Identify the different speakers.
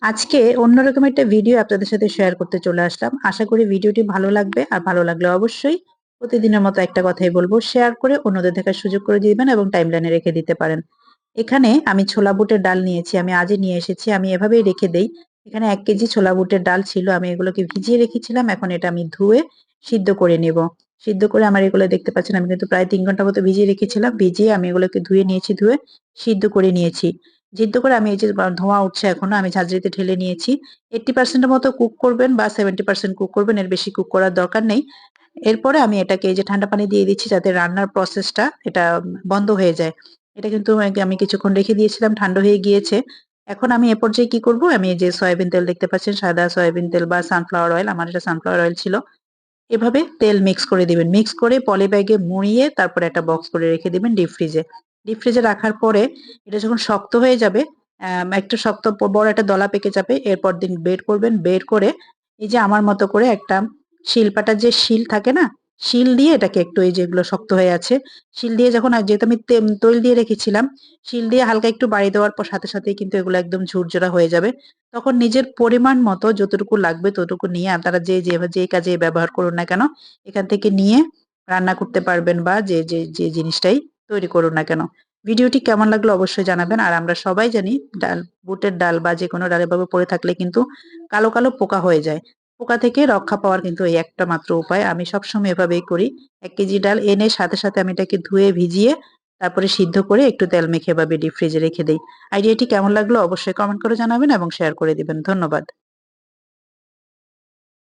Speaker 1: আজকে অন্যরকম একটা ভিডিও আপনাদের সাথে শেয়ার করতে চলে আসলাম। আশা করি ভিডিওটি ভালো লাগবে। আর ভালো লাগলে অবশ্যই প্রতিদিনের মতো একটা কথাই বলবো, শেয়ার করে অন্যদের দেখার সুযোগ করে দিবেন এবং টাইমলাইনে রেখে দিতে পারেন। এখানে আমি ছোলা বুটের ডাল নিয়েছি, আমি আজই নিয়ে এসেছি, আমি এভাবেই রেখে দেই। এখানে 1 কেজি ছোলা বুটের ডাল ছিল, আমি এগুলোকে ভিজিয়ে রেখেছিলাম। এখন এটা আমি ধুয়ে সিদ্ধ করে নেব। সিদ্ধ করে আমার এগুলো দেখতে পাচ্ছেন আমি কিন্তু প্রায় 3 ঘন্টা মতো ভিজিয়ে রেখেছিলাম। ভিজিয়ে আমি এগুলোকে ধুয়ে নিয়েছি, ধুয়ে সিদ্ধ করে নিয়েছি। সিদ্ধ করে আমি এই যে ধোঁয়া উঠছে এখনো, আমি ঝাঁঝরিতে ঢেলে নিয়েছি। 80% এর মতো কুক করবেন বা 70% কুক করবেন, এর বেশি কুক করার দরকার নেই। এরপরে আমি এটাকে এই যে ঠান্ডা পানি দিয়ে দিচ্ছি যাতে রান্নার প্রসেসটা এটা বন্ধ হয়ে যায়। এটা কিন্তু আমি কিছুক্ষণ রেখে দিয়েছিলাম, ঠান্ডা হয়ে গিয়েছে। এখন আমি এ পর্যায়ে কি করব, আমি এই যে সয়াবিন তেল দেখতে পাচ্ছেন, সাদা সয়াবিন তেল বা সানফ্লাওয়ার অয়েল, আমার এটা সানফ্লাওয়ার অয়েল ছিল। এভাবে তেল মিক্স করে দিবেন। মিক্স করে পলি ব্যাগে মুড়িয়ে তারপরে একটা বক্স করে রেখে দিবেন ডিপ ফ্রিজে। ডিপ ফ্রিজে রাখার পরে এটা যখন শক্ত হয়ে যাবে, একটু শক্ত বড় একটা দলা পেকে যাবে, এরপর দিন বের করবেন। বের করে এই যে আমার মতো করে একটা শিলপাটার যে শিল থাকে না, শিল দিয়ে এটাকে একটু, এই যেগুলো শক্ত হয়ে আছে, শিল দিয়ে যখন, আর যেহেতু আমি তৈল দিয়ে রেখেছিলাম, শিল দিয়ে হালকা একটু বাড়ি দেওয়ার পর সাথে সাথেই কিন্তু এগুলো একদম ঝুরঝুরা হয়ে যাবে। তখন নিজের পরিমাণ মতো যতটুকু লাগবে ততটুকু নিয়ে আপনারা যে কাজে ব্যবহার করুন না কেন, এখান থেকে নিয়ে রান্না করতে পারবেন বা যে জিনিসটাই তৈরি করুন না কেন। ভিডিওটি কেমন লাগলো অবশ্যই জানাবেন। আর আমরা সবাই জানি ডাল, বুটের ডাল বা যে কোনো ডাল এভাবে পড়ে থাকলে কিন্তু কালো কালো পোকা হয়ে যায়। পোকা থেকে রক্ষা পাওয়ার কিন্তু এই একটা মাত্র উপায়। আমি সবসময় এভাবেই করি। 1 কেজি ডাল এনে সাথে সাথে আমি এটাকে ধুয়ে ভিজিয়ে তারপরে সিদ্ধ করে একটু তেল মেখে এভাবে ডিপ ফ্রিজে রেখে দেই। আইডিয়াটি কেমন লাগলো অবশ্যই কমেন্ট করে জানাবেন এবং শেয়ার করে দিবেন। ধন্যবাদ।